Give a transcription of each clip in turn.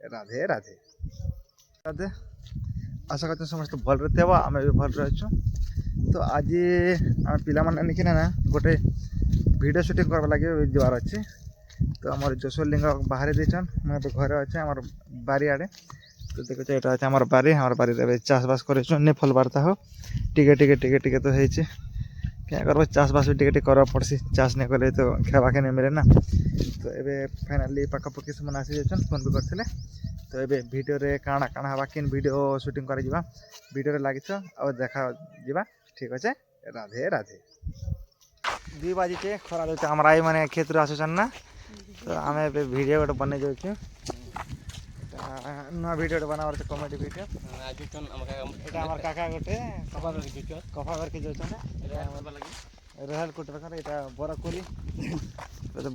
राधे राधे राधे आशा करते समस्त भल रही आम भी भल रही तो आज आम पिला निकिना ना गोटे वीडियो शूटिंग करवा लगे जबार अच्छे तो आम जोशलिंग बाहर देचन मैं तो घरे अच्छे आम बारी आड़े तो देखो यहाँ अच्छे आम बारी चाष बास कर फल बार्ता हो टिके टिके टिके टिके तो होती क्या करब चाष बास भी टिके करवा पड़सी चाष नहीं कले तो खावाके नहीं मिले ना तो ये फाइनाली पाखापाखि से आसी जान फोन भी करते तो ये भिडियो काଣା काଣା हवा किन वीडियो शूटिंग कर वीडियो लगी आ देखा जा ठीक अच्छे राधे राधे 2 बजे खरा जाऊे आम आई मैंने खेत आसुचन ना तो आम वीडियो गोटे बन जाऊँ नुआ वीडियो बनावर कॉमेडी वीडियो यहाँ काका गोटे कफा करके जाऊँ रेहल कुटर यहाँ बरकोली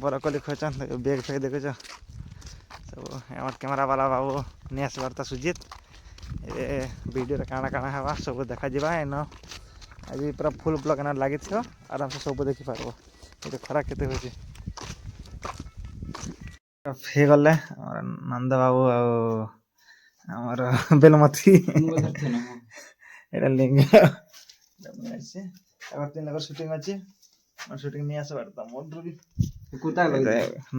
बरकोली खोचन बेग फेग देखो सब हमार कैमरा वाला बाबू नहीं आसबार सुजीत ये वीडियो काଣା काଣା हवा सब देखा जा एन आज पूरा फुल ब्लॉग एना लगी आराम से सब देखी पार्ब ये खरा केते हो गले नंद बाबू आमर बेलमती ये लिंग 3 शूटिंग अच्छी शूटिंग नहीं आस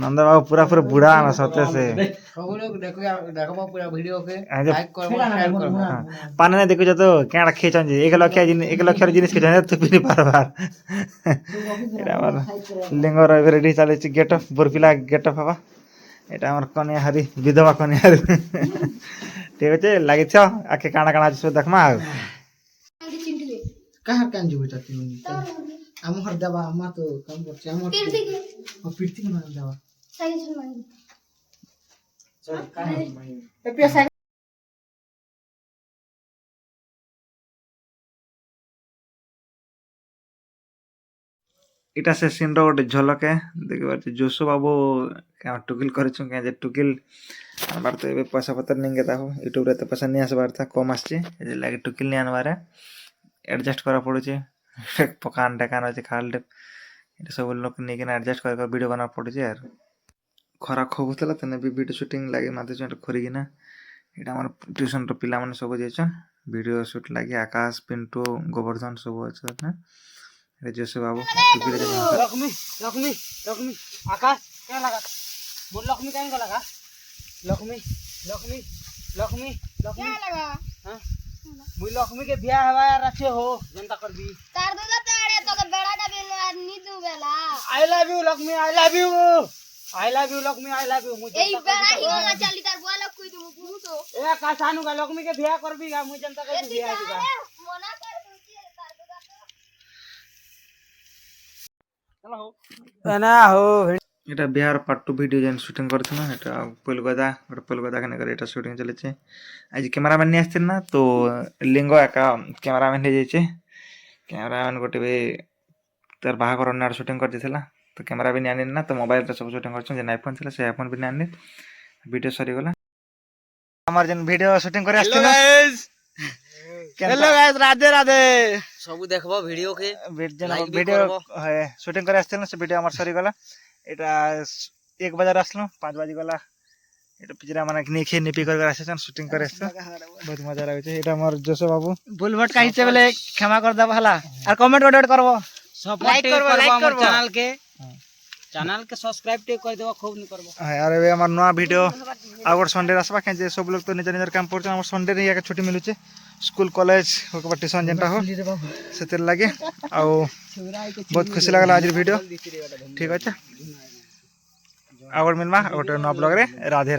नंद बाबू पूरा पूरा बुढ़ा ना सत्य से पाने नहीं देखो तो क्या खेचन 1 लाख जिनिस खेचन तो पिनी बार बार लिंगर रेडी चले गेटअप बुरपिला गेटअप हवा यहाँ कन्या हारी विधवा कन्या हारी ठीक अच्छे लगी आखे काଣା काଣା सब देखमा कहाँ कान जो बेटा तीन आम हर दबा आम तो काम करछ आम पीरती मन दबा साइज मन चल काहे ए पैसा इटा से सीन रो गोटे झलक है देखिए जोशो बाबू क्या टुकिल कर टुकिल आनबार तो ये पैसा पतर नहीं गता हो यूट्यूब रे तो पैसा नहीं आसबार था कम आसचे लगे टुकिल नहीं आनबार एडजस्ट करा पड़े पकान टेकान अच्छे खाल टे सब लोग नहीं एडजस्ट कर वीडियो बना पड़े यार खरा खोबुला तेने भी वीडियो शूटिंग लगे माते खोरिकिना यहाँ ट्यूशन पिला माने सब जाइछन वीडियो शूट लगे आकाश पिंटू गोवर्धन सब अच्छा जोशो बाबू लक्ष्मी लक्ष्मी लक्ष्मी आकाश क्या लगा बोल लक्ष्मी क्या लगा लक्ष्मी लक्ष्मी लक्ष्मी लक्ष्मी क्या लगा हां मुई लक्ष्मी के बियाह हवा रखे हो जनता कर दी तार दो ताड़े तो के बेड़ा का बिल नी दू बेला I love you Lakshmi I love you Lakshmi I love you मुझे ए बेड़ा ही ना चली तार बोला कोई तू तो ए का सानू का लक्ष्मी के बियाह कर बीगा मुई जनता कर बियाह दिगा मना कर दूची तार दो हेलो ना हो এটা বিহার পার্ট 2 ভিডিও যেন শুটিং করছিল এটা পলগদা কেন করে এটা শুটিং চলেছে আজ ক্যামেরাম্যান নিয়ে আসছেন না তো লিঙ্গ একা ক্যামেরাম্যান হয়ে যাইছে ক্যামেরাম্যান গোটে তার বাহাঘর অন্য শুটিং করতেছিল তো ক্যামেরা भी नहीं आनी ना तो मोबाइल रे सब शूटिंग करछन जे आईफोन ছিল সে আইফোন भी नहीं आनी ভিডিও সরি গলা আমার যেন ভিডিও শুটিং করে আসছে না हेलो गाइस राधे राधे सब देखबो वीडियो के वीडियो शूटिंग करे আসছে না সে ভিডিও আমার সরি গলা এটা 1 बजे আসলো 5 बजे গলা এটা পিছরা মানে নিখে নিপি করে আসছেন শুটিং করে আসছে বহুত মজা লাগছে এটা আমার জোশো বাবু बुलबट का हिस्से बेले क्षमा कर दबा हला और कमेंट करबो लाइक करबो हमर चैनल के सब्सक्राइब कर देबो खूब नहीं करबो अरे वे हमर नया वीडियो आवर संडे आसबा के जे सब लोग तो निज निज काम करछ हमर संडे रे एक छुट्टी मिलुचे स्कूल कॉलेज होकबा ट्यूशन जेंटा हो सेतिर लागे आ बहुत खुशी लागला आज वीडियो ठीक अछि आवर मिलमा ओटे नया ब्लॉग रे राधे।